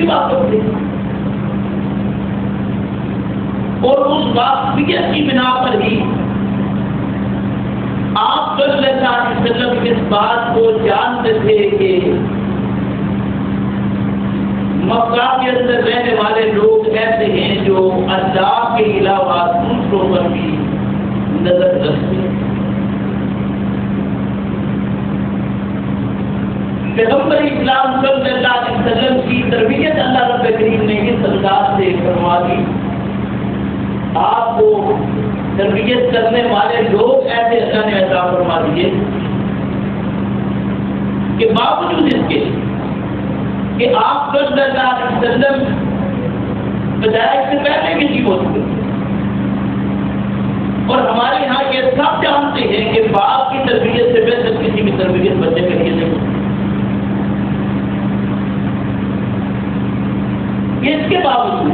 بھی واقف تھے، اور اس واقفیت کی بنا پر ہی آپ صلی اللہ علیہ وسلم اس بات کو جانتے تھے کہ مکہ کے اندر رہنے والے لوگ ایسے ہیں جو اللہ کے علاوہ دوسروں پر بھی نظر رکھتے ہیں۔ پیغمبر اسلام صلی اللہ علیہ وسلم کی تربیت اللہ رب کریم نے اس انداز سے فرما دی، آپ کو تربیت کرنے والے لوگ ایسے اللہ نے عطا فرما دیے کہ باوجود اس کے کہ آپ صلی اللہ علیہ وسلم بداعت سے پہلے بھی ٹھیک ہو چکے، اور ہمارے یہاں یہ سب جانتے ہیں کہ باپ کی تربیت سے بہتر کسی بھی تربیت بچے کے لیے نہیں۔ اس کے باوجود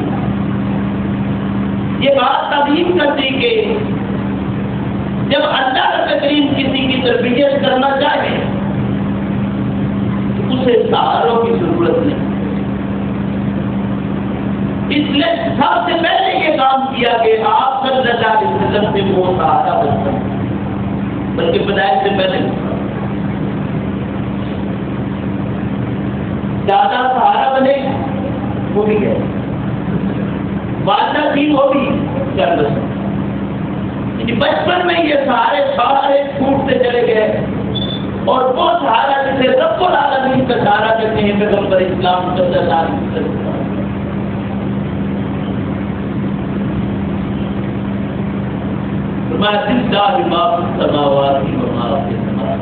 یہ بات تعلیم کرتی کہ جب اللہ رب کریم کسی کی تربیت کرنا چاہے تو اسے سہاروں کی ضرورت نہیں، اس لیے سب سے پہلے یہ کام کیا کہ آپ صلی اللہ علیہ وسلم سے وہ سہارا بنتا، بلکہ بداعت سے پہلے زیادہ سہارا بنے وہ بھی ہے، والدہ تھی وہ بھی کر دو۔ بچپن میں یہ سارے چھوٹتے چلے گئے، اور وہ سہارا جسے رب العالمین کا سہارا کہتے ہیں پیغمبر اسلام صلی اللہ علیہ وسلم۔ فرمایا للہ ما فی السماوات و ما فی الارض،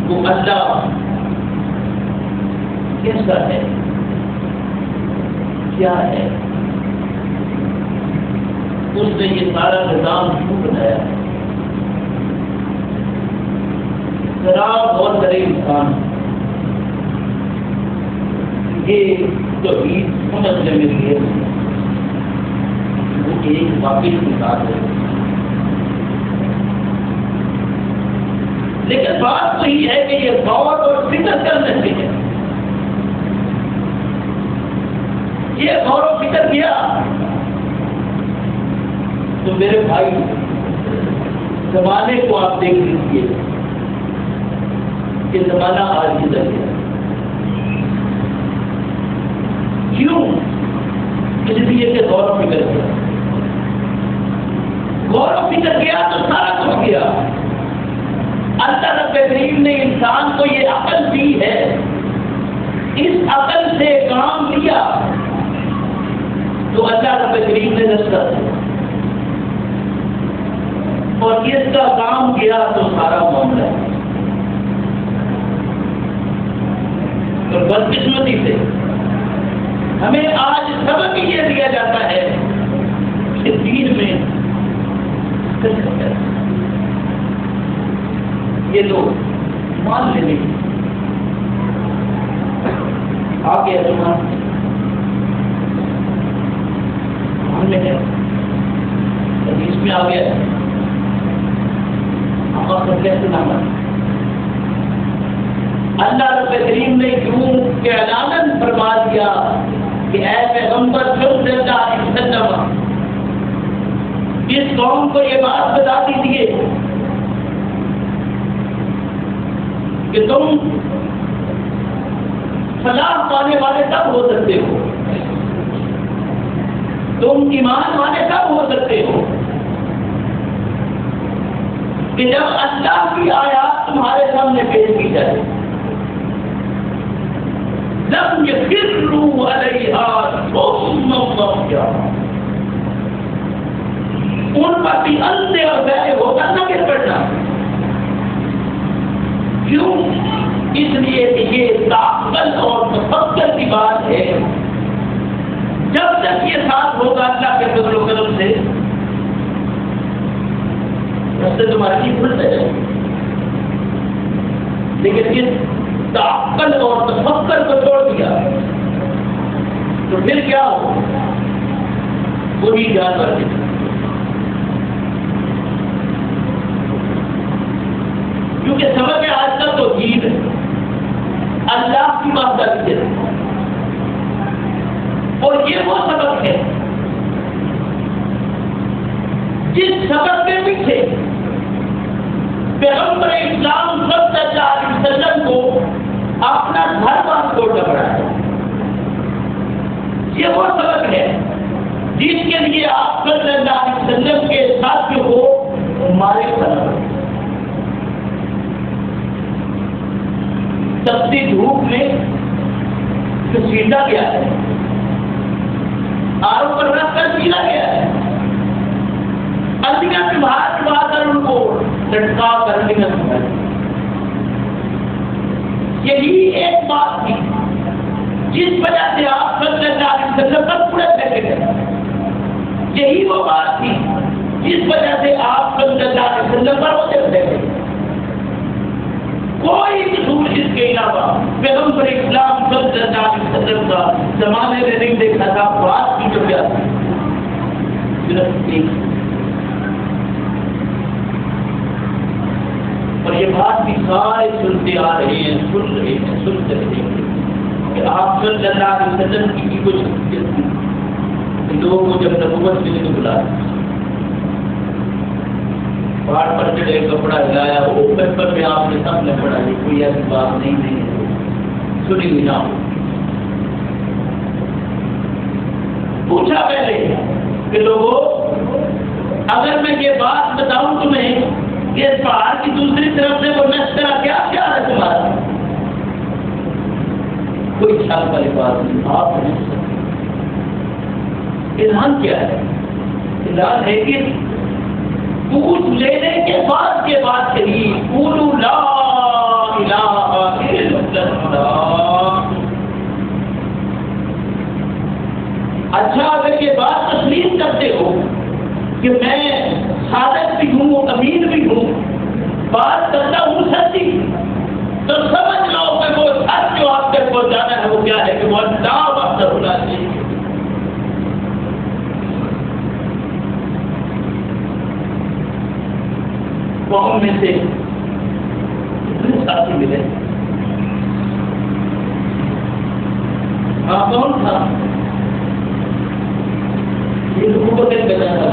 وہ اللہ کیسا ہے، کیا ہے، اس نے یہ سارا نظام کیوں بنایا ہے۔ ذرا غور کرے انسان، یہ توحید سمجھنے میں لیے وہ ایک واقعی مثال ہے، لیکن بات وہی ہے کہ یہ غور اور فکر کرنے سے ہے۔ یہ غور و فکر کیا تو میرے بھائی زمانے کو آپ دیکھ لیجیے کہ زمانہ آج کدھر گیا، کیوں؟ اس لیے کہ غور و فکر کیا، غور و فکر کیا تو سارا کچھ گیا۔ اللہ رب کریم نے انسان کو یہ عقل دی ہے، اس عقل سے کام لیا تو اللہ رب کریم نے رستہ دیا، اور اس کا کام کیا تو سارا معاملہ ہے۔ اور بدقسمتی سے ہمیں آج سبق یہ دیا جاتا ہے کہ دین میں یہ لوگ مان لینے آگے میں ہے، اس میں آ گیا کیسے نام اللہ رب کریم نے یوں کہ اعلان فرما دیا کہ اے پیغمبر صلی اللہ علیہ وسلم اس قوم کو یہ بات بتا دیجیے کہ تم فلاح پانے والے تب ہو سکتے ہو، تم ایمان والے تب ہو سکتے ہو کہ جب اللہ کی آیات تمہارے سامنے پیش کی جائے۔ لم یخروا علیہا صما وعمیا، ان پر بھی اندھے اور بہرے ہو کر نہ گر پڑنا۔ کیوں؟ اس لیے کہ یہ تعقل اور تفکر کی بات ہے، جب تک یہ ساتھ ہوگا اللہ کے فضل و کرم سے رستے تمہارے لیے کھلتے جائیں، لیکن اس تعقل اور تفکر کو چھوڑ دیا تو پھر کیا ہو؟ وہی جانور ہے۔ کیونکہ سمجھ میں آج تک تو جیت اللہ کی وحدانیت، اور یہ وہ سبق ہے جس سبق کے پیچھے پیغمبر اسلام صلی اللہ علیہ وسلم کو اپنا گھر بار چھوڑنا پڑا ہے۔ یہ وہ سبق ہے جس کے لیے آپ صلی اللہ علیہ وسلم کے ساتھیوں کو مارے بنا، تپتی دھوپ میں گھسیٹا گیا ہے، آروں پر رکھ کر پیلا گیا ہے، اندیاں سے باہر چبا کر ان کو لٹکا کر لیا گیا۔ یہی ایک بات تھی جس وجہ سے آپ صلی اللہ علیہ وسلم پر پورے پھینکے گئے، یہی وہ بات تھی جس وجہ سے آپ صلی اللہ علیہ وسلم پر ہوتے پھینکے گئے۔ کوئی قصور اس کے علاوہ پیغمبر اسلام صلی اللہ علیہ وسلم کا زمانے میں نہیں دیکھا تھا۔ بات کی جو کیا تھی صرف ایک، اور یہ بات بھی سارے سنتے آ رہے ہیں، سن رہے ہیں کہ آپ صلی اللہ علیہ وسلم کی کچھ شخصیت تھی کہ لوگوں کو جب نبوت ملی تو بلا پہاڑ پر چڑھے، کپڑا ہلایا، وہ پیپر میں آپ نے سب نے پڑھا، یہ کوئی ایسی بات نہیں ہے، سنی ہوئی نہ ہو۔ پوچھا پہلے کہ لوگوں اگر میں یہ بات بتاؤں تمہیں کہ اس پہاڑ کی دوسری طرف سے وہ نشترا کیا کیا ہے تمہارا؟ کوئی چھال والی بات نہیں، آپ نہیں سکتے۔ اعلان کیا ہے؟ اعلان ہے کہ پوچھ لینے کے بعد کہی قولوا لا الہ الا اللہ۔ اچھا اگر یہ بات تسلیم کرتے ہو کہ میں صادق بھی ہوں، امین بھی ہوں، بات کرتا ہوں سچی، تو سمجھ لو کہ وہ سچ جو آپ تک پہنچانا ہے وہ کیا ہے کہ وہ اللہ وحدہ لا شریک ہے۔ قوم میں سے کتنے ساتھی ملے؟ کون تھا؟ یہ لوگوں کو کیا کہنا تھا؟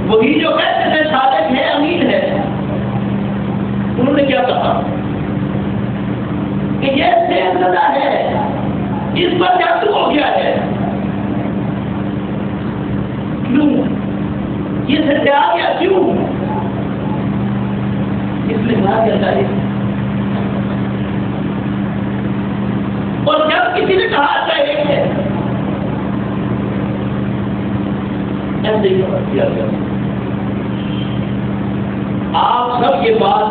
وہی جو کہتے تھے صادق ہے، امین ہے، انہوں نے کیا کہا کہ یہ شیر زدہ ہے، اس پر جادو ہو گیا ہے۔ کیوں یہ سچ آ گیا؟ کیوں اس نے کہا کیا چاہیے؟ اور جب کسی نے کہا تھا ایک ہے، ایسے ہی کیا گیا۔ آپ سب یہ بات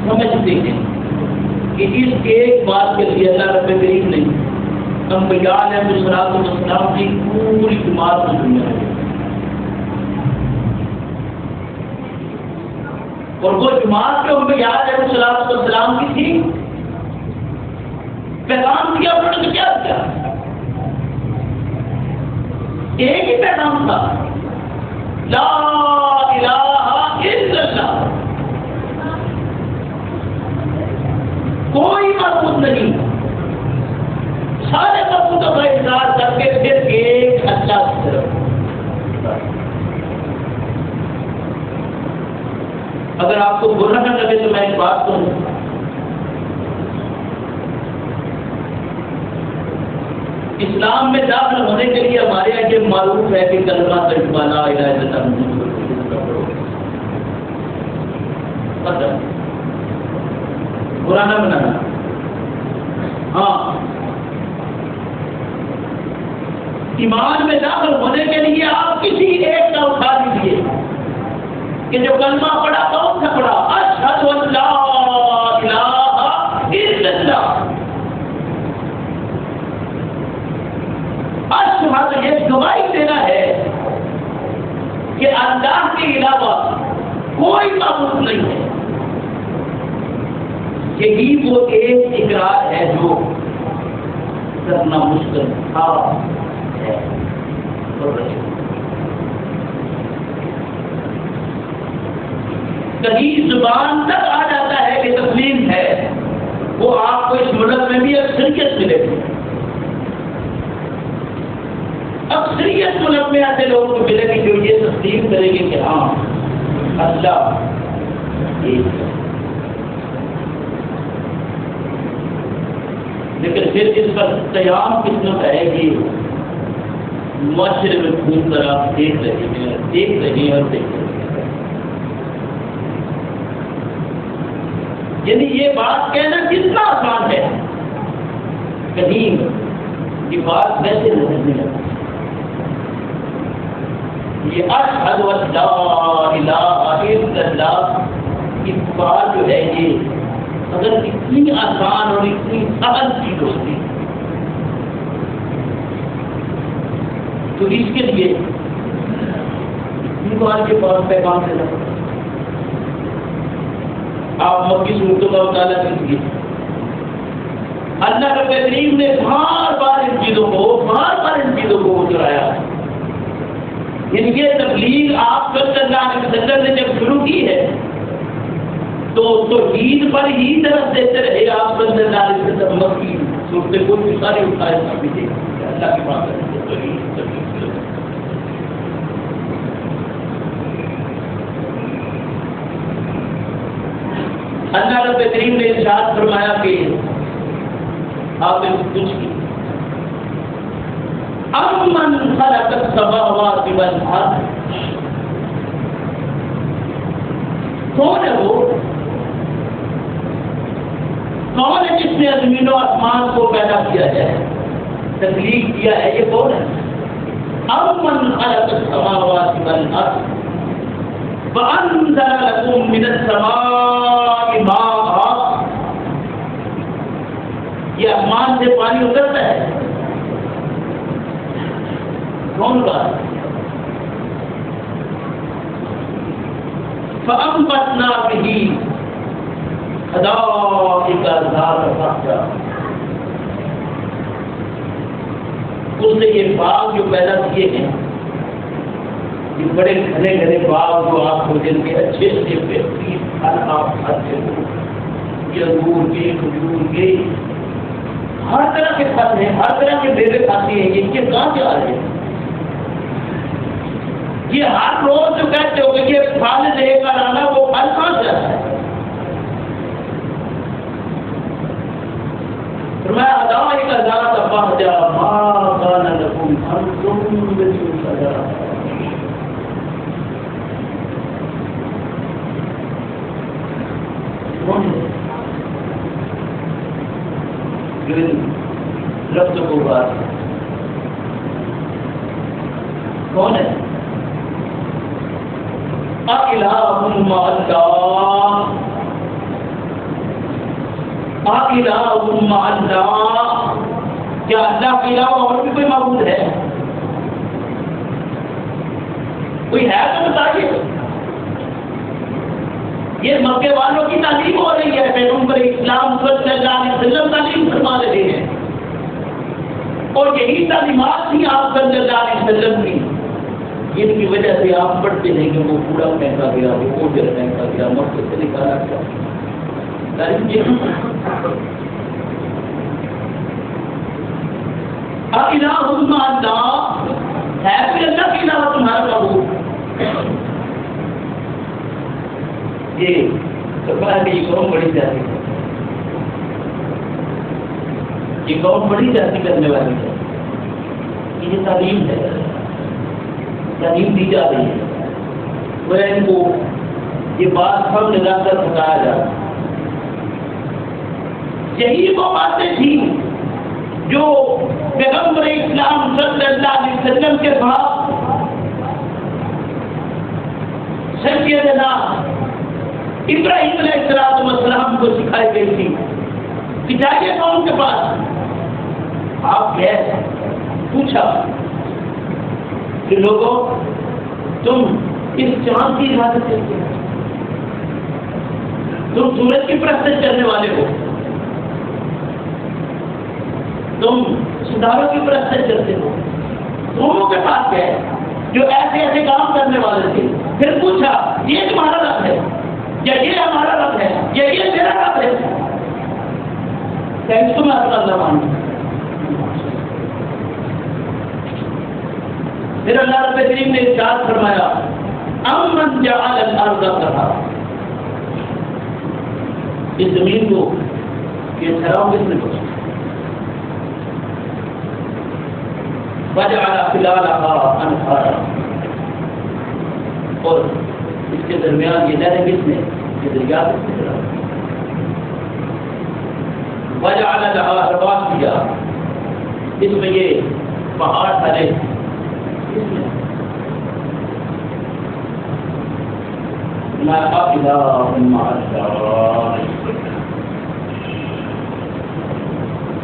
سمجھتے ہیں کہ اس ایک بات کے لیے اللہ رب کریم نے انبیاء علیہ السلام کی پوری جماعت کو دنیا میں، اور وہ جماعت جو انبیاء علیہ السلام کی تھی، پیغام دیا انہوں نے کیا کیا؟ ایک ہی پیغام تھا، لا الہ الا اللہ، کوئی معبود نہیں، سارے معبودوں کا انکار کر کے پھر ایک اللہ کی طرف۔ اگر آپ کو برا نہ لگے تو میں ایک بات کہوں، اسلام میں داخل ہونے کے لیے ہمارے یہاں یہ معروف ہے کہ کلمہ طیبہ لا الہ الا اللہ پڑھو، برا نہ بنانا۔ ہاں، ایمان میں داخل ہونے کے لیے آپ کسی ایک کا اٹھا دیجیے کہ جو کلمہ پڑھا کون سا پڑھا؟ اشہد ان لا الہ الا اللہ۔ اشہد یہ گواہی دینا ہے کہ اللہ کے علاوہ کوئی معبود نہیں ہے۔ یہی وہ ایک اقرار ہے جو کرنا مشکل تھا ہے۔ کہیں زبان تک آ جاتا ہے قیامت میں ایسے لوگ کو ملیں گے جو یہ تسلیم کریں گے کہ ہاں اللہ ایک ہے، لیکن پھر اس پر قیام قسمت آئے گی، معاشرے میں گھوم کر آپ دیکھ رہے ہیں اور دیکھ رہے ہیں۔ یعنی یہ بات کہنا کتنا آسان ہے، کہیں یہ بات ویسے نہیں لگتی۔ یہ اشہد ان لا الہ الا اللہ کی بات جو ہے، یہ اگر اتنی آسان اور اتنی سہل چیز ہوتی تو اس کے لیے بار کے پاس پیغام دینا، آپ مکی صورتوں کا مطالعہ کیجیے۔ اللہ رب کریم نے بار بار ان چیزوں کو دہرایا۔ یعنی یہ تبلیغ آپ صلی اللہ علیہ وسلم نے جب شروع کی ہے تو توحید پر ہی طرف دیتے رہے آپ صلی اللہ علیہ وسلم۔ مکی صورتیں کوئی ساری اٹھائے تھے اللہ کی بات ہے۔ اللہ رب کریم نے ارشاد فرمایا کہ آپ نے کچھ کی امن خلق السماوات والارض، کون ہے وہ؟ کون ہے جس نے زمین و آسمان کو پیدا کیا ہے، تخلیق کیا ہے؟ یہ کون ہے؟ امن خلق السماوات والارض وانزل لكم من السماء ماء، یہ آسمان سے پانی اترتا ہے، کون بات؟ فأنبتنا به حدائق ذات، اس نے یہ باغ جو پیدا کیے ہیں، یہ بڑے گھنے گھنے باغ جو آپ کو جن کے اچھے اچھے بہترین پھل آپ کھاتے ہو، یہ انگور کے، کھجور کے، ہر طرح کے پھل ہیں، ہر طرح کے میوے کھاتے ہیں، یہ کہاں سے آ رہے ہیں؟ یہ ہر روز جو کہتے ہو کہ یہ پھل لے کر آنا، وہ پھل کہاں سے آتا ہے؟ فرمایا حدائق ذات بہجہ ما کان لکم ان تنبتوا شجرها، رب کو بات کون ہے؟ الہ مع اللہ، الہ مع اللہ، کیا اللہ کے علاوہ اور بھی کوئی معبود ہے؟ کوئی ہے تو بتائیے۔ یہ مکے والوں کی تعلیم ہو رہی ہے، پیغمبر اسلام صلی اللہ علیہ وسلم تعلیم فرما رہے ہیں، اور یہی تعلیمات تھی آپ صلی اللہ علیہ وسلم کی، جن کی وجہ سے آپ پڑھتے ہیں کہ وہ کوڑا پھینکا گیا، وہ اوجر پھینکا گیا، مسجد سے نکالا گیا۔ الہ مع اللہ، ہے کوئی اللہ کے علاوہ تمہارا معبود؟ یہ فرمایا کہ یہ قوم بڑی جاتی ہے، یہ قوم بڑی جاتی کرنے والی ہے، یہ تعلیم ہے، تعلیم دی جا رہی ہے، وہ ان کو یہ بات سب لگا کر بتایا جا رہا ہے۔ یہی وہ باتیں تھیں جو پیغمبر اسلام صلی اللہ علیہ وسلم کے بعد سیدنا ابراہیم علیہ السلام کو سکھائی گئی تھی کہ جائیے قوم کے پاس، آپ گئے، پوچھا کہ لوگوں تم اس چاند کی عبادت کرتے ہو، تم سورج کی پرستش کرنے والے ہو، تم ستاروں کی پرستش کرتے ہو، دونوں کے پاس گئے جو ایسے ایسے کام کرنے والے تھے، پھر پوچھا یہ تمہارا رب ہے یا یہ ہمارا رب ہے یا یہ میرا رب ہے؟ کیا اس کو میں اپنا اللہ مانوں؟ پھر اللہ رب کریم نے ارشاد فرمایا امن جعل الارض قرارا، اس زمین کو یہ ٹھہراؤ کس نے پوچھا؟ وجعل خلالها انہارا، اور اس کے درمیان یہ نہریں کس نے؟ یہ دریا کس نے چلا؟ وجعل لها رواسیا، اس میں یہ پہاڑ ڈھالے کس نے؟ لا الہ مع اللہ،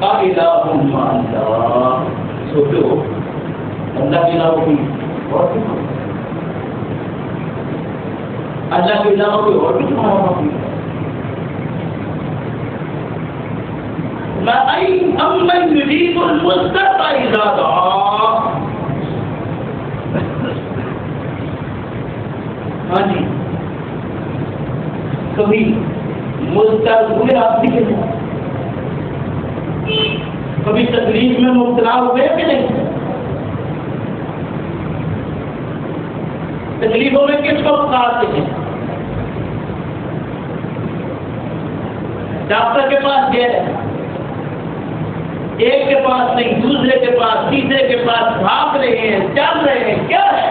الہ مع اللہ، سوچو اللہ کے علاوہ کوئی اور بھی نہیں، اللہ کے علاوہ کوئی اور بھی نہیں۔ امن یجیب المضطر اذا دعا، ہاں جی، کبھی مضطر ہوئے آپ دکھے جائیں، کبھی تکلیف میں مبتلا ہوئے کہ نہیں؟ تکلیفوں میں کس کو پکارتے ہیں؟ ڈاکٹر کے پاس گئے، ایک کے پاس نہیں، دوسرے کے پاس، تیسرے کے پاس بھاگ رہے ہیں، چل رہے ہیں، کیا ہے؟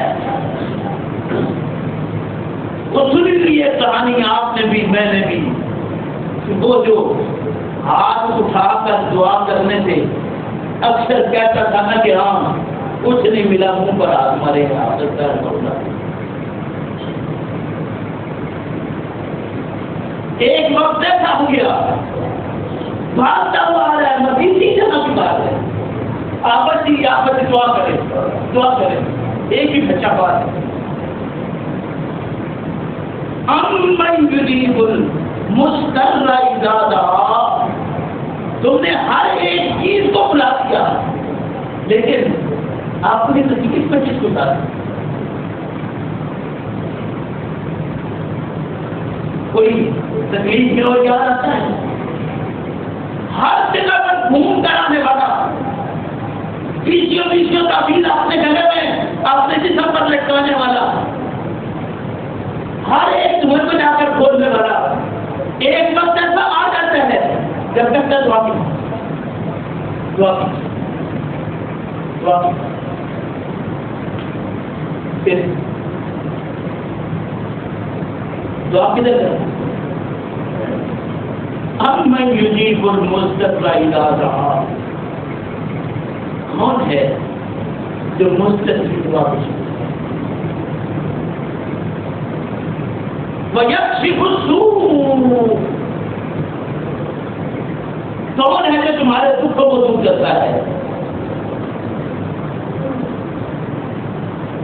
وہ سنی لی ہے کہانی آپ نے بھی، میں نے بھی، وہ جو ہاتھ اٹھا کر دعا کرنے سے اکثر کہتا تھا نا کہ ہاں کچھ نہیں ملا، منہ پر ہاتھ مارے ہاتھ درد ہوتا۔ ایک وقت ایسا ہو گیا، بھاگتا ہوا آ رہا ہے، مدینی جگہ کی بات ہے، آپس ہی دعا کرے، دعا کرے، ایک ہی بچہ بات ہے۔ امن یجیب المضطر اذا دعا، تم نے ہر ایک چیز کو بلا دیا، لیکن آپ نے تکلیف میں کس کو ڈالا؟ کوئی تکلیف میں اور یاد آتا ہے؟ ہر جگہ پر گھوم کر آنے والا، پیچھوں تعبیر اپنے گلے میں اپنے جسم پر لٹکانے والا، ہر ایک تمہیں کو جا کر کھولنے والا، ایک وقت ایسا آ جاتا ہے جب تک دعا کی پھر دعا کدھر کرتا؟ امن یجیب المضطر اذا دعا، کون ہے جو مضطر کی دعا کو سنتا ہے؟ وَيَكْشِفُ السُّوءَ، کون ہے جو تمہارے دکھوں کو دور کرتا ہے؟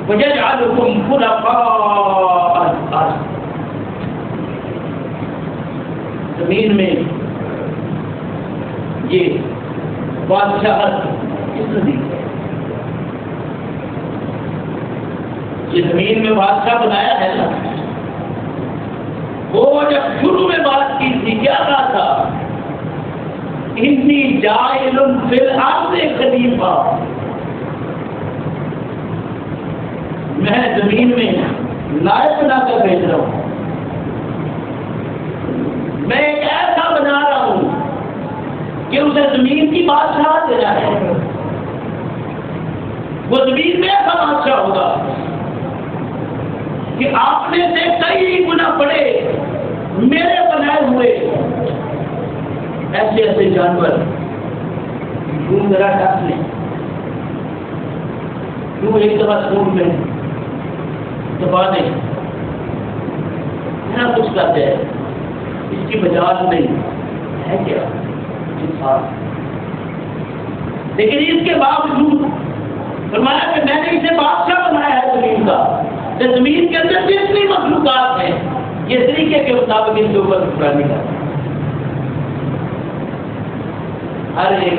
وَيَجْعَلُكُمْ خُلَفَاءَ الْأَرْضِ، زمین میں یہ بادشاہت کس نے دی ہے؟ یہ زمین میں بادشاہ بنایا ہے نا؟ وہ جب شروع میں بات کی تھی کیا کہا تھا؟ انی جاعل فی الارض خلیفہ، میں زمین میں نائب بنا کر بھیج رہا ہوں، میں ایک ایسا بنا رہا ہوں کہ اسے زمین کی بادشاہ دینا ہے، وہ زمین میں ایسا بادشاہ ہوگا کہ آپ نے سے کئی گنا بڑے میرے بنائے ہوئے ایسے ایسے جانور یوں ذرا ڈس لیں، یوں ایک دفعہ خون میں دبا دیں، اتنا کچھ کرتے ہیں، اس کی مجال نہیں ہے کیا انسان؟ لیکن اس کے باوجود فرمایا کہ میں نے اسے بادشاہ بنایا ہے زمین کا، کہ زمین کے اندر جتنی مخلوقات ہیں یہ طریقے کے مطابق ان کے اوپر حکمرانی کرتا ہے، ہر ایک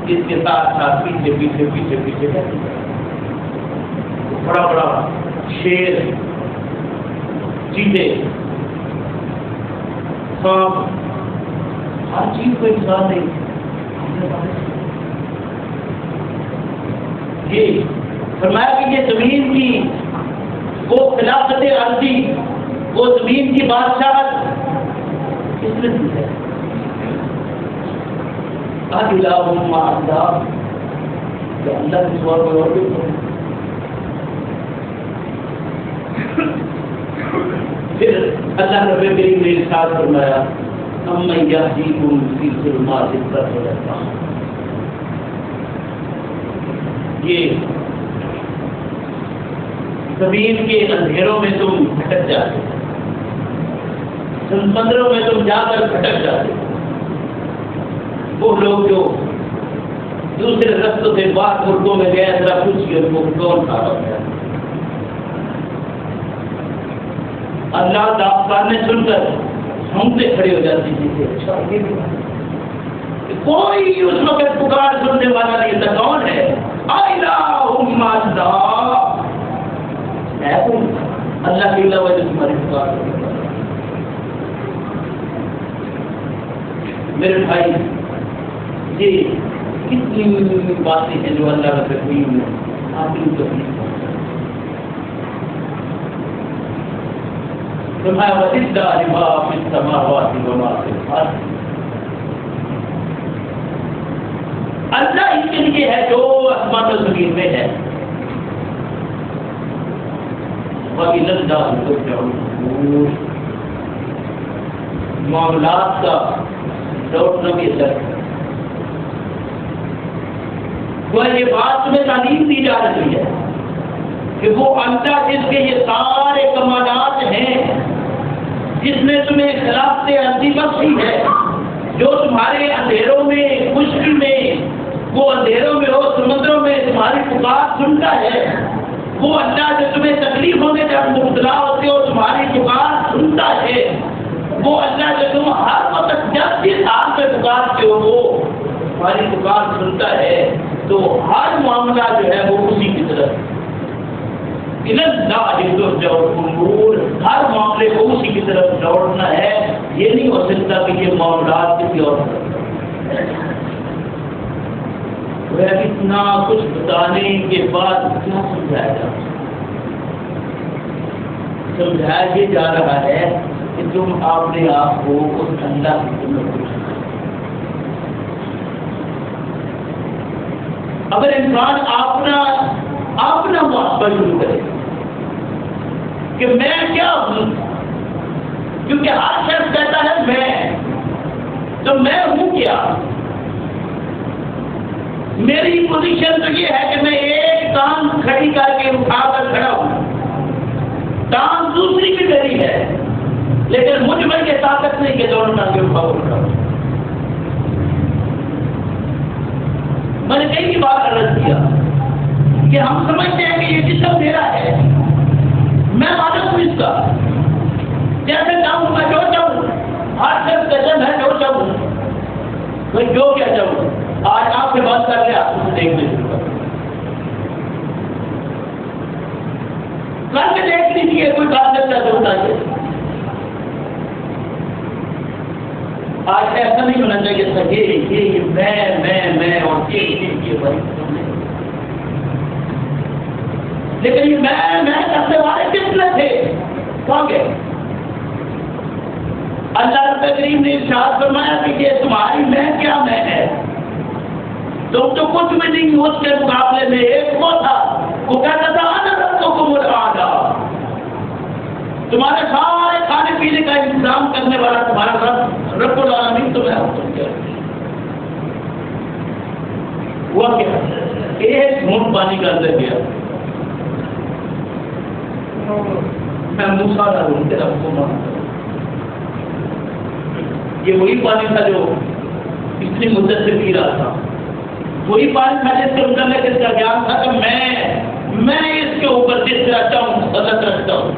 اس کے ساتھ ساتھ پیچھے پیچھے پیچھے پیچھے کرتی ہے، بڑا بڑا شیر، چیتے، سانپ، ہر چیز کو انسان نہیں، یہ فرمایا کہ یہ زمین کی وہ خلافت عرضی، وہ زمین کی بادشاہت کس نے دی ہے؟ اللہ کے سوا کوئی اور بھی نہیں۔ پھر اللہ رب کریم نے ارشاد فرمایا امن یہدیکم فی ظلمات البر والبحر، یہ زمین کے اندھیروں میں تم بھٹک جاتے، سمندروں میں تم جا کر بھٹک جاتے، وہ لوگ جو دوسرے رستوں سے باہر ملکوں میں گئے، ذرا پوچھیے ان کو کون کھا گیا؟ اللہ داستانیں سن کر ہمتے کھڑے ہو جاتی تھی، اچھا یہ بھی کوئی اس وقت پکار سننے والا نہیں تھا، کون ہے؟ الہم اللہ، ہے کوئی اللہ کے علاوہ جو تمہاری پکار سننے والا؟ میرے بھائی یہ کتنی باتیں ہیں جو اللہ رب العالمین نے آپ کی تکلیف فرمایا وَلِلَّهِ مَا فِي السَّمَاوَاتِ وَمَا فِي الْأَرْضِ، اللہ اس کے لیے ہے جو آسمان و زمین میں ہے، وَإِلَى اللَّهِ تُرْجَعُ الْأُمُورُ، معاملات کا لوٹنا بھی اللہ ہے۔ یہ بات تمہیں تعلیم دی جا رہی ہے کہ وہ اللہ جس کے یہ سارے کمالات ہیں، جس نے تمہیں خلافت عرضی بخشی ہے، جو تمہارے اندھیروں میں خشکی میں، وہ اندھیروں میں ہو سمندروں میں تمہاری پکار سنتا ہے، وہ اللہ جو تمہیں تکلیفوں میں جب مبتلا ہوتے ہو تمہاری پکار سنتا ہے، وہ اللہ جو تم ہر وقت جب جس حال میں پکارتے ہو وہ تمہاری پکار سنتا ہے، تو ہر معاملہ جو ہے وہ اسی کی طرف ہر معاملے کو اسی کی طرف دوڑنا ہے۔ یہ نہیں ہو سکتا کہ یہ معاملات کسی اور اتنا کچھ بتانے کے بعد کیا سمجھایا جا سمجھایا یہ جا رہا ہے کہ تم اپنے آپ کو اس اللہ کی خدمت میں، اگر انسان اپنا محاسبہ شروع کرے کہ میں کیا ہوں، کیونکہ ہر شخص کہتا ہے میں، تو میں ہوں کیا؟ میری پوزیشن تو یہ ہے کہ میں ایک ٹانگ کھڑی کر کے اٹھا کر کھڑا ہوں، ٹانگ دوسری بھی میری ہے، لیکن مجھ میں یہ طاقت نہیں کہ دونوں ٹانگیں اٹھاؤ اٹھاؤ۔ میں نے کئی بار عرض کیا کہ ہم سمجھتے ہیں کہ یہ جسم میرا ہے، میں مالک ہوں اس کا، جیسے چاہوں میں جو چاہوں، ہر شخص قدم ہے جو چاہوں، میں جو کیا چاہوں، آج آپ سے بات کر لیا اسے دیکھنے شروع کر کے دیکھ لیجیے، کوئی بات کرتا تو بتائیے۔ آج ایسا نہیں ہونا چاہیے سر یہ میں اور یہ بڑی، لیکن یہ میں کرنے والے کس میں تھے؟ کہاں گئے؟ اللہ رب کریم نے ارشاد فرمایا کہ یہ تمہاری میں کیا میں ہے، تم تو کچھ بھی نہیں، اس کے مقابلے میں ایک وہ تھا، وہ کہتا تھا انا ربکم الاعلی، تمہارے سارے کھانے پینے کا انتظام کرنے والا تمہارا رب العالمین تمہیں حکم کیا۔ ہوا کیا؟ ایک گھونٹ پانی کا اندر گیا، میں موسیٰ نہ ہوں تیرا حکم مانتا ہوں۔ یہ وہی پانی تھا جو اتنی مدت سے پی رہا تھا، وہی پانی تھا جس کے اندر میں کس کا گیان تھا کہ میں اس کے اوپر جس طرح چاہوں غلط رکھتا ہوں۔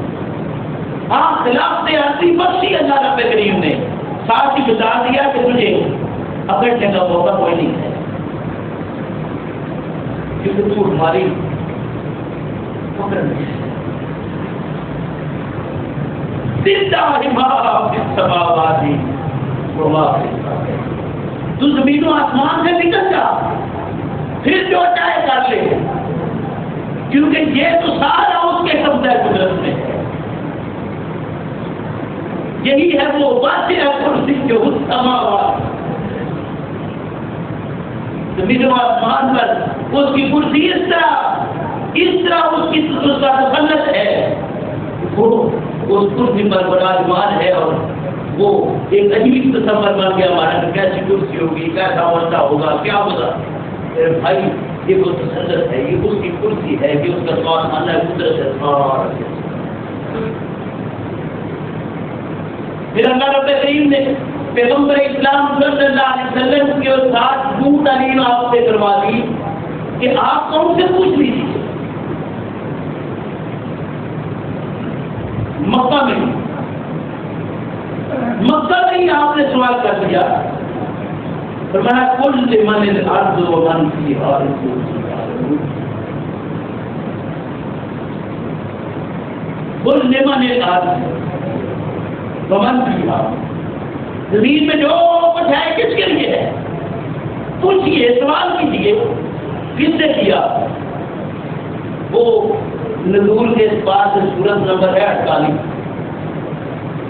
ہاں خلاف سے عرضی بخشی اللہ رب کریم نے، ساتھ ہی بتا دیا کہ تجھے پکڑنے کا موقع کوئی نہیں ہے، کیونکہ تو ہماری پکڑ نہیں ہے۔ تو زمین و آسمان سے نکل جا، پھر جو چاہے کر لے، کیونکہ یہ تو سارا اس کے قبضہ قدرت میں ہے. یہی ہے وہ واسع کرسی کے اس سماوات زمین و آسمان پر اس کی کرسی اس طرح اس کا تسلط ہے. وہ اس کرسی پر براجمان ہے اور وہ ایک عجیب تصور بن گیا ہمارا کہ کیسی کرسی ہوگی, کیسا عہدہ ہوگا, کیا ہوگا. بھائی یہ وہ تسلط ہے, یہ اس کی کرسی ہے, یہ اس کا سوال ہے, قدرت ہے. پھر اللہ رب کریم نے پیغمبر اسلام صلی اللہ علیہ وسلم کے ساتھ دو تعلیم آپ سے کروا دی کہ آپ کون سے پوچھ لیجیے. مکہ میں ہی آپ نے سوال کر دیا. فرمایا کل لمن الارض ومن فیہا کل لمن الارض ومن فیہا, زمین میں جو کچھ ہے کس کے لیے ہے؟ پوچھئے, سوال کیجیے. کس نے کیا؟ وہ نزول کے بعد سورت نمبر ہے 48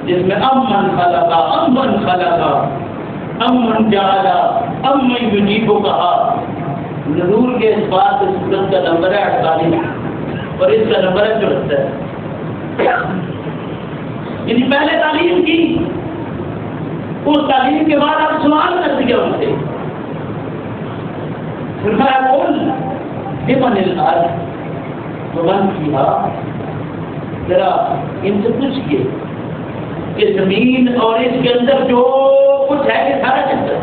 جس میں امن خلقا امن جعلا امن یجیبو کہا. نزول کے بعد سورت کا نمبر ہے 48 اور اس کا نمبر ہے 74. یعنی پہلے تعلیم کی, اس تعلیم کے بعد آپ سوال کر دیا ان سے. فرمایا کل لمن الارض ومن فیہا, ذرا ان سے پوچھئے کہ زمین اور اس کے اندر جو کچھ ہے یہ سارا کس ہے.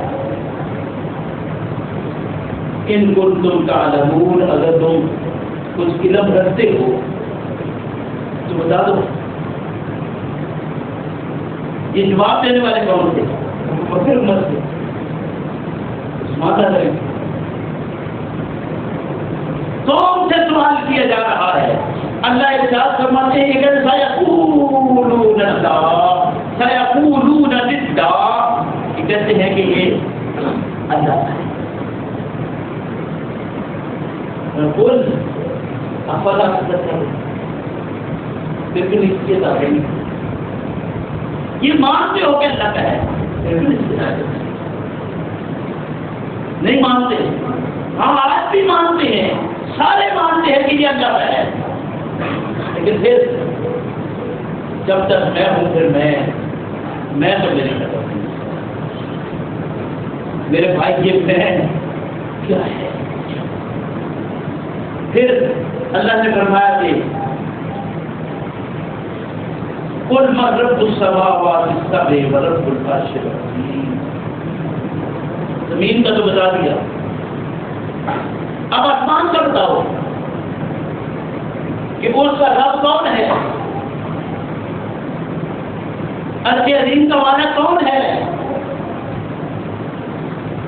ان کنتم تعلمون, اگر تم کچھ علم رکھتے ہو تو بتا دو. یہ جواب دینے والے کون تھے؟ بکر عمر تھے. ماتا رہے قوم سے سوال کیا جا رہا ہے. اللہ ارشاد فرماتے ہیں کہ سیقولون ضدا, کہتے ہیں کہ یہ اللہ ہے. قل افلا تتقون, لیکن اس کے ساتھ یہ مانتے ہو کہ اللہ کا ہے, نہیں مانتے. ہم آج بھی مانتے ہیں, سارے مانتے ہیں کہ یہ اللہ ہے, لیکن پھر جب تک میں ہوں پھر میں تو میرے لگا میرے بھائی یہ بہن کیا ہے. پھر اللہ نے فرمایا کہ قل من رب السماوات السبع ورب العرش العظیم. زمین کا تو بتا دیا, اب آسمان کا بتاؤ کہ اس کا رب کون ہے, عرش عظیم کا والا کون ہے.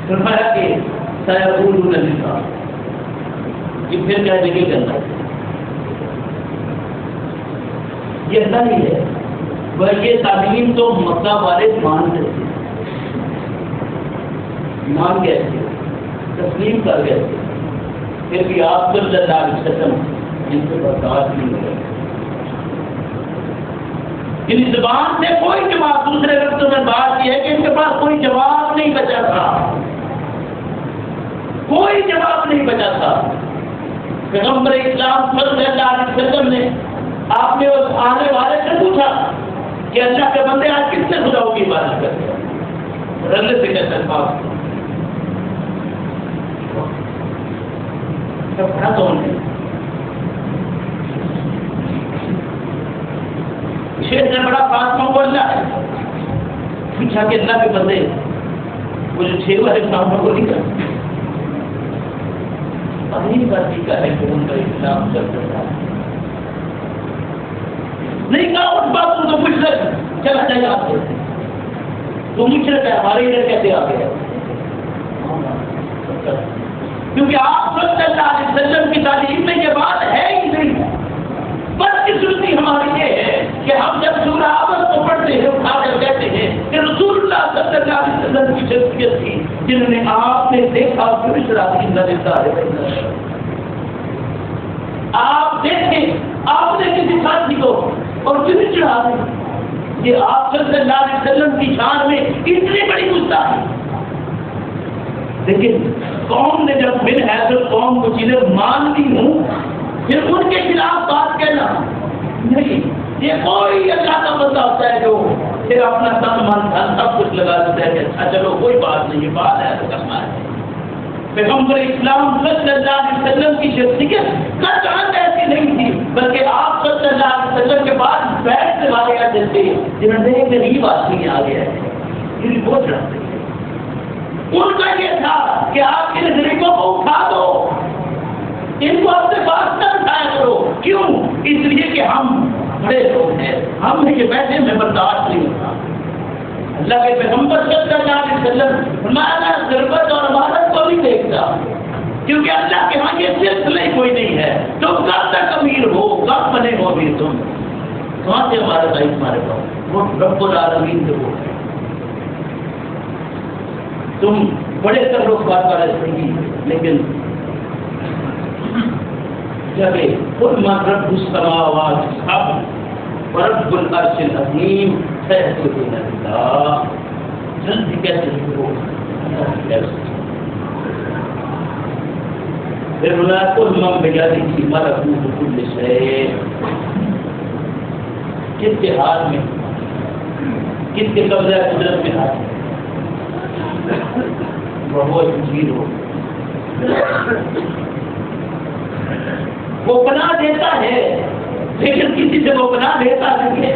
فرمایا کہ سیقولون للہ, یہ پھر کہنے کی کرنا یہ اللہ ہی ہے. وہ یہ تعلیم تو مکہ والے مانتے تھے, مان گئے تھے, تسلیم کر گئے تھے, پھر بھی آپ صلی اللہ علیہ وسلم ان سے برداشت نہیں ہوئے. ان زبان سے کوئی جواب, دوسرے وقتوں میں بات یہ ہے کہ ان کے پاس کوئی جواب نہیں بچا تھا, کوئی جواب نہیں بچا تھا. پیغمبر اسلام صلی اللہ علیہ وسلم نے آپ نے اس آنے والے سے پوچھا کہ اللہ کے بندے آج کس سے خداؤں کی عبادت کرتے ہیں؟ رلے سے کہتے ہیں باپ پڑھا تو انہیں شیخ نے بڑا فاطمہ کو اللہ ہے پوچھا کہ اللہ کے بندے وہ جو 6 والے کاموں کو نہیں کرتے پہلی بات یہ ہے کہ ان کا اسلام چل رہا ہے. نہیں کہا اس بات کو تو مشرک چلا جائے آپ سے, تو مشرک ہے ہمارے ادھر کیسے آ گئے, کیونکہ آپ صلی اللہ علیہ وسلم کی تعلیم میں یہ بات ہے ہی نہیں. بدقسمتی ہماری یہ ہے کہ ہم جب سورہ آبد کو پڑھتے ہیں اٹھا کر کہتے ہیں کہ رسول اللہ صلی اللہ علیہ وسلم کی شخصیت تھی جنہوں نے آپ نے دیکھا آپ دیکھیں آپ نے کسی ساتھی کو اور کسی چڑھا دیں، یہ آپ صلی اللہ علیہ وسلم کی شان میں اتنی بڑی گستاخی۔ لیکن قوم نے جب من حیثیت قوم کو چیزیں مان لی ہوں، پھر ان کے خلاف بات کہنا نہیں۔ یہ کوئی اللہ کا بندہ ہوتا ہے جو پھر اپنا تن من دھن سب کچھ لگا دیتا ہے کہ اچھا چلو کوئی بات نہیں، یہ بات ہے تو کرنا ہے۔ پیغمبر اسلام صلی اللہ علیہ وسلم کی شخصیت قطعاً ایسی نہیں تھی، بلکہ آپ صلی اللہ علیہ وسلم کے بعد بیٹھنے والے ایسے تھے جنہوں نے ایک غریب آدمی آ گیا ہے، یہ بہت رہتے ہیں۔ ان کا یہ تھا کہ آپ ان غریبوں کو اٹھا دو، ان کو اپنے پاس نہ اٹھایا کرو۔ کیوں؟ اس لیے کہ ہم بڑے لوگ ہیں، ہم نے یہ بیٹھے میں برداشت نہیں ہوتا۔ اللہ کے پیغمبر صلی اللہ علیہ وسلم فرمایا ضرورت اور عبادت کو نہیں دیکھتا، کیونکہ اللہ کے ہاں یہ سلسلہ کوئی نہیں ہے۔ تم کب تک امیر ہو، کب بنے ہو امیر؟ تم کہاں سے ہمارا بھائی تمہارے پاس؟ وہ رب العالمین سے وہ ہے۔ تم بڑے تعلقات والے صحیح، لیکن جب خود من رب السماوات اب رب العرش العظیم سيحسبون اللہ، جلدی کیسے ہو؟ پھر بولا کل من بیدیہ ملکوت کل شیء، کس کے ہاتھ میں، کس کے قبضہ قدرت میں ہاتھ ہے؟ وہ جیر ہو، وہ پناہ دیتا ہے لیکن کسی سے وہ پناہ دیتا نہیں ہے،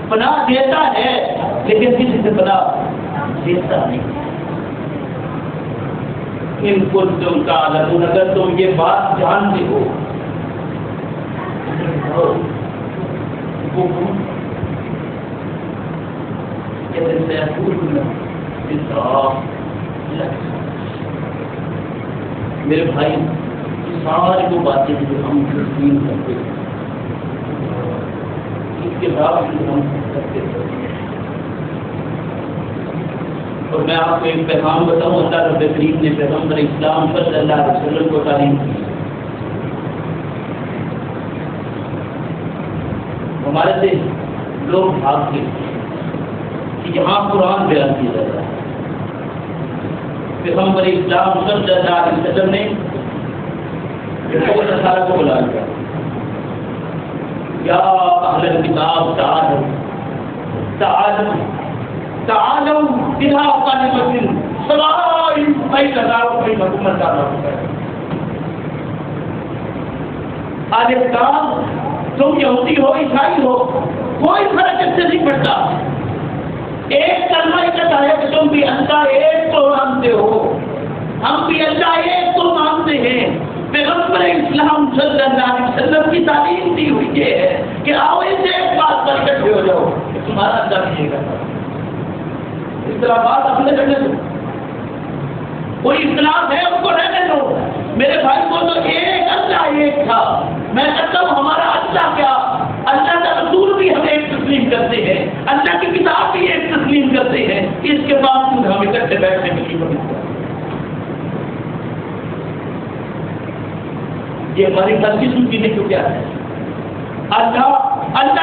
پناہ دیتا ہے لیکن کسی سے پناہ دیتا نہیں۔ ان کو تم تعلمون، اگر تم یہ بات جانتے ہو میرے بھائی ساری وہ باتیں جو ہم تسلیم کرتے ہیں اس کے باوجود ہم کرتے ہیں۔ اور میں آپ کو ایک پیغام بتاؤں، اللہ رب کریم نے پیغمبر اسلام صلی اللہ علیہ وسلم کو تعلیم کی۔ ہمارے سے لوگ بھاگ گئے کہ یہاں قرآن بیان کیا جاتا ہے۔ پیغمبر اسلام صلی اللہ علیہ وسلم نے نصارہ کو بلا لیا، یا اہل الکتاب تعالوا تعالوا تعالوا الى کلمۃ سواء بیننا وبینکم اللہ۔ اہل کتاب تم یہودی ہو عیسائی ہو کوئی فرق اس سے نہیں پڑتا، ایک کلمہ کہتا ہے کہ تم بھی اللہ ایک کو مانتے ہو، ہم بھی اللہ ایک کو مانتے ہیں۔ پیغمبر اسلام صلی اللہ علیہ وسلم کی تعلیم دی ہوئی یہ ہے کہ آؤ اس ایک بات پر اکٹھے ہو جاؤ کہ تمہارا اللہ بھی ایک ہے۔ اس طرح بات اپنے رہنے دو، کوئی اختلاف ہے ان کو رہنے دو۔ میرے بھائی کو تو ایک اللہ ایک تھا، میں کہتا ہوں ہمارا اللہ کیا، اللہ کا رسول بھی ہم ایک تسلیم کرتے ہیں، اللہ کی کتاب بھی ایک تسلیم کرتے ہیں، اس کے باوجود ہم اکٹھے بیٹھنے کے لیے بنتے ہیں۔ یہ ہماری غلطی سنتی نہیں تو کیا ہے؟ اللہ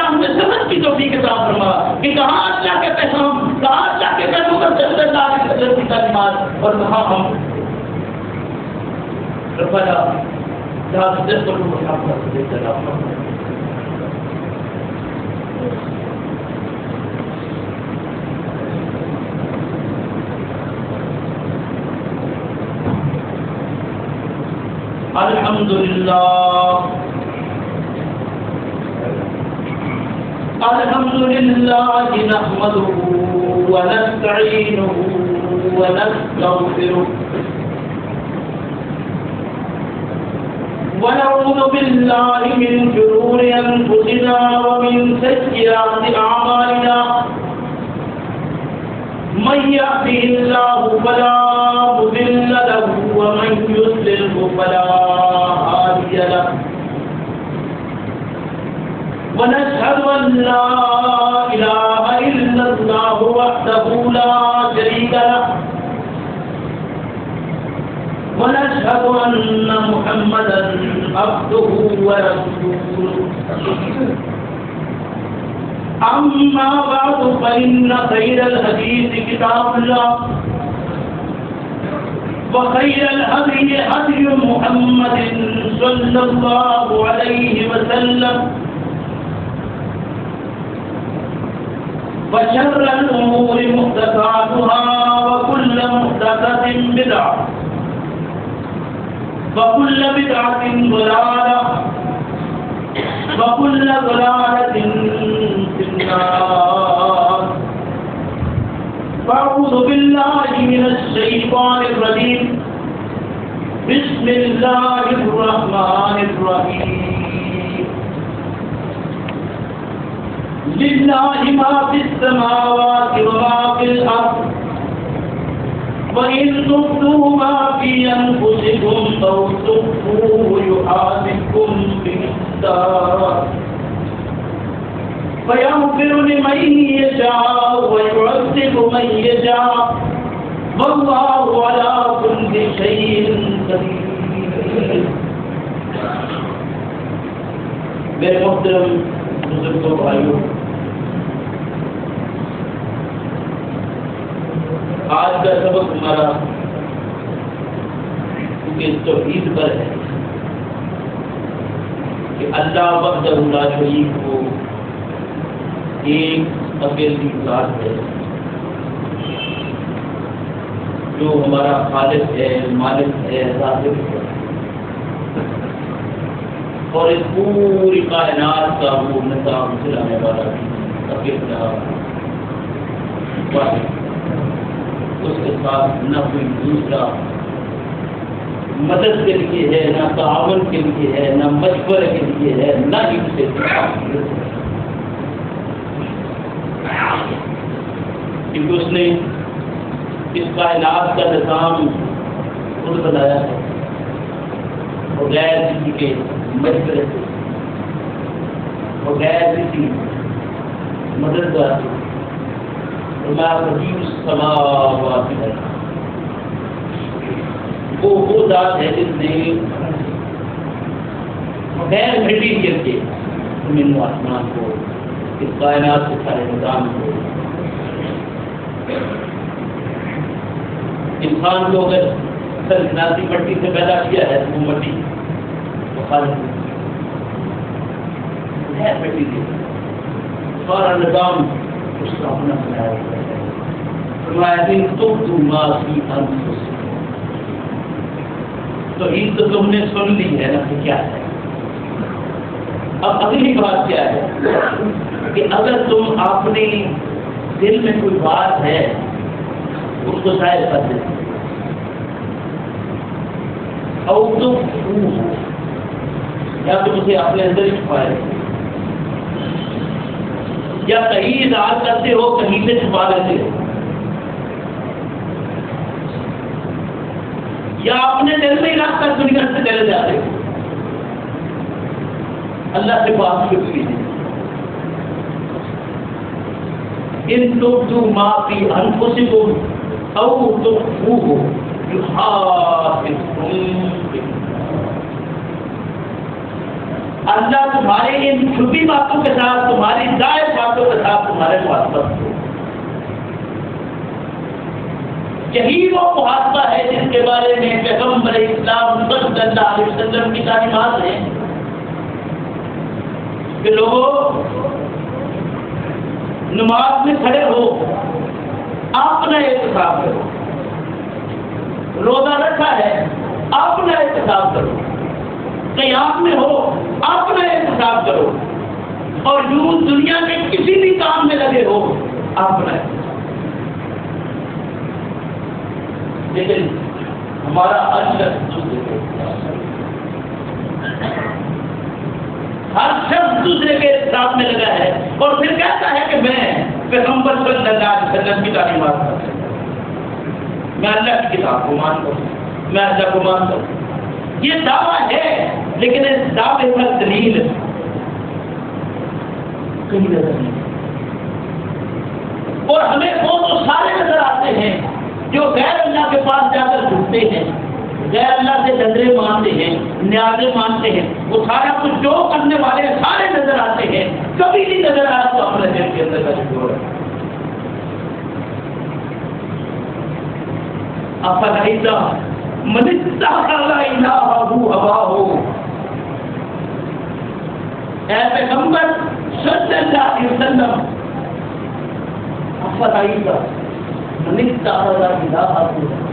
ہمیں سمجھ کی توفیق عطا فرما کہ کہاں اللہ کے پیغام، کہاں اللہ کے پیغمبر صلی اللہ علیہ وسلم کی تعلیمات اور کہاں ہم ربنا لا تزغ قلوبنا بعد إذ هديتنا الحمد لله نحمده ونستعينه ونستغفره ونعوذ بالله من شرور أنفسنا ومن سيئات أعمالنا من يهده الله فلا مضل له ومن يضلل فلا هادي له ونشهد أن لا إله إلا الله وحده لا شريك له ونشهد أن محمدا عبده ورسوله أما بعد فإن خير الحديث كتاب الله وخير الهدي هدي محمد صلى الله عليه وسلم وشر الأمور محدثاتها وكل محدثة بدعة وكل بدعة ضلالة وكل ضلالة في النار فأعوذ بالله من الشيطان الرجيم بسم الله الرحمن الرحيم لله ما في السماوات وما في الأرض وإن تبدوا ما في أنفسكم أو تخفوه يحاسبكم به الله فيغفر لمن يشاء ويعذب من يشاء والله على كل شيء قدير. میرے محترم بزرگوں بھائیوں، آج کا سبق ہمارا کیونکہ توحید پر ہے کہ اللہ وحدہ لا شریک کو ایک اکیلی ذات ہے جو ہمارا خالق ہے، مالک ہے، رازق ہے، اور اس پوری کائنات کا وہ نظام چلانے والا اکیلا واحد، اس کے ساتھ نہ کوئی دوسرا مدد کے لیے ہے، نہ تعاون کے لیے ہے، نہ مشورے کے لیے ہے، نہ ہی اسے کیونکہ اس نے اس کائنات کا نظام خود بنایا ہے اور غیر کسی کے مشورے سے اور غیر کسی مددگار سے وہ ذات ہے جس نے غیر مٹیریل کے زمین و آسمان کو، اس کائنات کے سارے نظام کو، انسان کو اگر سلطناتی مٹی سے پیدا کیا ہے تو وہ مٹی غیر مٹیریل سارا نظام اس کا اپنا بنایا ہوا ہے. تو عید تو تم نے سن لی ہے نا، تو کیا ہے اب اگلی بات کیا ہے کہ اگر تم اپنے دل میں کوئی بات ہے اس کو ظاہر کر دیں اور تم یا تم اسے اپنے اندر ہی چھپائے یا کہیں اظہار کرتے ہو، کہیں سے چھپا لیتے ہو، یا اپنے دل میں رکھ کر دنیا سے چلے جاتے ہو، اللہ سے بات کیوں کیجیے. ان تبدوا ما فی انفسکم او تخفوہ یحاسبکم بہ. اللہ تمہارے ان چھپی باتوں کے ساتھ، تمہاری ظاہر باتوں کے ساتھ تمہارے محاسبت ہو. یہی وہ محاسبہ ہے جس کے بارے میں پیغمبر اسلام صلی اللہ علیہ وسلم کی تعلیمات ہیں کہ لوگوں نماز میں کھڑے ہو، اپنا احتساب کرو، روزہ رکھا ہے اپنا احتساب کرو، قیام میں ہو اپنا احتساب کرو، اور یوں دنیا کے کسی بھی کام میں لگے ہو اپنا. لیکن ہمارا ہر شخص دوسرے کے ساتھ میں لگا ہے اور پھر کہتا ہے کہ میں پیغمبر صلی اللہ علیہ وسلم کی تعلیمات کرتا ہوں، میں اللہ کی کتاب کو مانتا ہوں، میں اللہ کو مانتا ہوں. یہ دعویٰ ہے لیکن اس دعوے پر دلیل کہیں نظر نہیں. اور ہمیں وہ تو سارے نظر آتے ہیں جو غیر اللہ کے پاس جا کر جھکتے ہیں، غیر اللہ سے نظریں مانتے ہیں، نیازیں مانتے ہیں، وہ سارا کچھ جو کرنے والے ہیں سارے نظر آتے ہیں، کبھی نہیں نظر آیا تو اپنے دل کے اندر کا جوڑ ہے. افرأیت من اتخذ الہہ ہواہ، اے پیغمبر صلی اللہ علیہ وسلم، افرأیت من اتخذ الہہ ہواہ،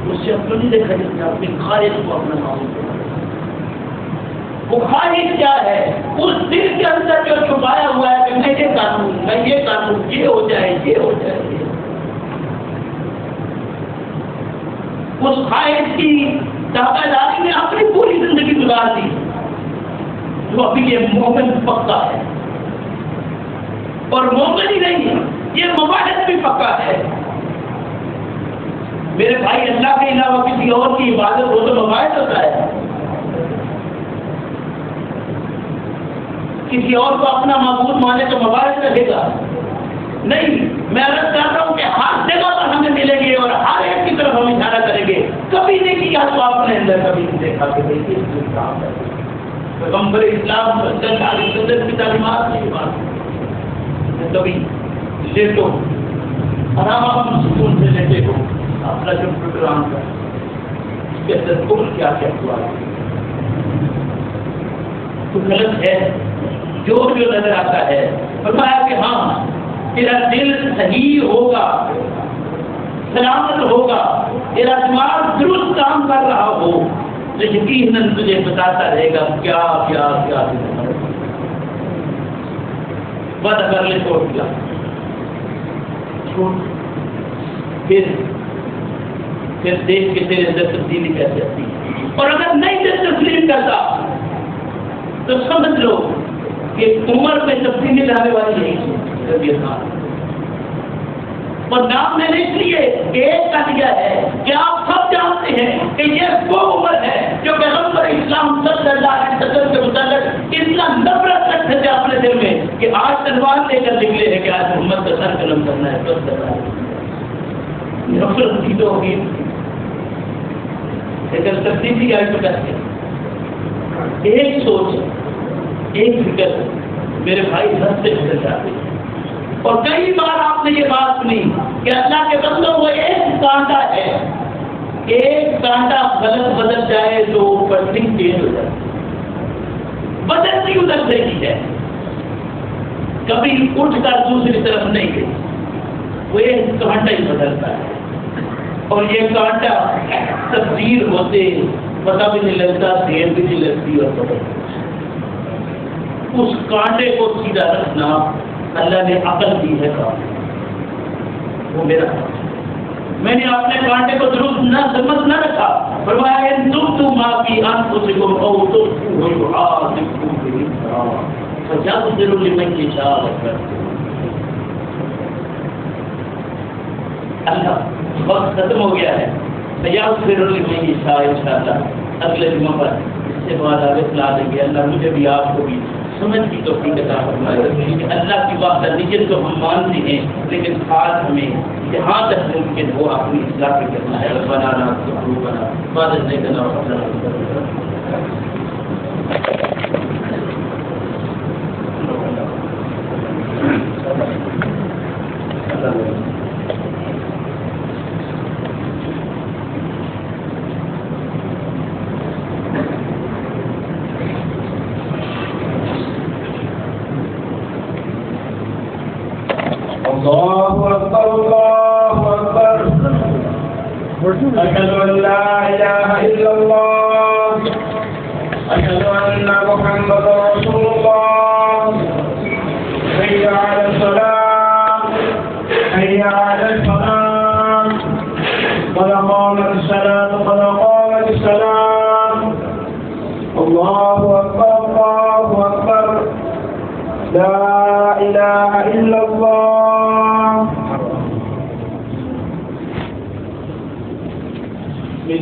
اس سے اپنے نہیں دیکھا جس نے اپنے خالق کو اپنا معبود بنا. وہ خالق کیا ہے؟ اس دل کے اندر جو چھپایا ہوا ہے کہ میں یہ کروں، میں یہ کروں، یہ ہو جائے، یہ ہو جائے. اس خالق کی تابعداری میں اپنی پوری زندگی گزار دی. جو ابھی یہ مومن پکا ہے، اور مومن ہی نہیں ہے، یہ مواحد بھی پکا ہے. میرے بھائی، اللہ کے علاوہ کسی اور کی عبادت ہو تو مواحد ہوتا ہے. کسی اور کو اپنا معبود مانے تو مواحد رہے گا نہیں. میں عرض کرتا ہوں کہ ہر جگہ پر ہمیں ملیں گے اور ہر ایک کی طرف ہم اشارہ کریں گے. کبھی نہیں کیا تو آپ نے اندر کبھی نہیں دیکھا کہ دیکھیے پیغمبر اسلام صلی اللہ علیہ وسلم کی تعلیمات کی بات. کبھی لیٹو آرام سکون سے لیٹے ہو، اپنا جو پروگرام کا اس کے اندر کل کیا کیا ہوا ہے تو غلط ہے. جو نظر آتا ہے فرمایا کہ ہاں تیرا دل صحیح ہوگا، سلامت ہوگا، تیرا دماغ درست کام کر رہا ہو تو یقیناً تجھے بتاتا رہے گا کیا کیا کیا. بد کر لے چھوڑ دیا، پھر دیکھ کے تیرے اندر تبدیلی کیسے آتی ہے. اور اگر نہیں دل تسلیم کرتا تو سمجھ لو کہ عمر میں تبدیلی لانے والی نہیں. اور نام میں نے اس لیے ایک کا دیا ہے کہ آپ سب جانتے ہیں کہ یہ وہ عمر ہے جو پیغمبر اسلام صلی اللہ علیہ وسلم کے متعلق اتنا نفرت رکھتے تھے اپنے دل میں کہ آج تلوار لے کر نکلے ہیں کہ آج محمد کا سر قلم کرنا ہے، بس کرنا ہے. نفرت کی تو ہوگی لیکن تبدیلی آئی تو کیسے؟ ایک سوچ، ایک فکر میرے بھائی سب سے بدل جاتے ہیں. اور کئی بار آپ نے یہ بات سنی کہ اللہ کے بندوں کو ایک کانٹا ہے، ایک کانٹا غلط بدل جائے تو پرسنگ چینج ہو جائے. بدلتی ادھر سے کی ہے، کبھی اٹھ کر دوسری طرف نہیں گئی. وہ ایک کانٹا ہی بدلتا ہے. اور یہ کانٹا تبدیل ہوتے پتہ بھی نہیں لگتا، دیر بھی نہیں لگتی. اور بدل اس کانٹے کو سیدھا رکھنا اللہ نے عقل دی ہے کام، وہ میرا کام. میں نے اپنے کانٹے کو درست نہ سمجھ نہ رکھا. فرمایا ان تم ماں کی انفسکم او تخفوہ یحاسبکم بہ فیغفر لمن یشاء. اللہ وقت ختم ہو گیا ہے. فیغفر لمن یشاء انشاءاللہ اگلے جمعہ پر اس سے بعد آگے چلا دیں گے. اللہ مجھے بھی آپ کو بھی سمجھ کی توفیق عطا فرمائے کہ اللہ کی وحدانیت تو ہم مانتے ہیں لیکن خاص ہمیں جہاں تک ممکن ہو اپنی اصلاح بھی کرنا ہے. ربنا لا تزغ قلوبنا بعد إذ هديتنا وهب لنا من لدنك الله أكبر الله أكبر أشهد أن لا إله إلا الله أشهد أن محمدا رسول الله حي على الصلاة حي على الفلاح قد قامت الصلاة قد قامت الصلاة الله أكبر لا إله إلا الله. یہ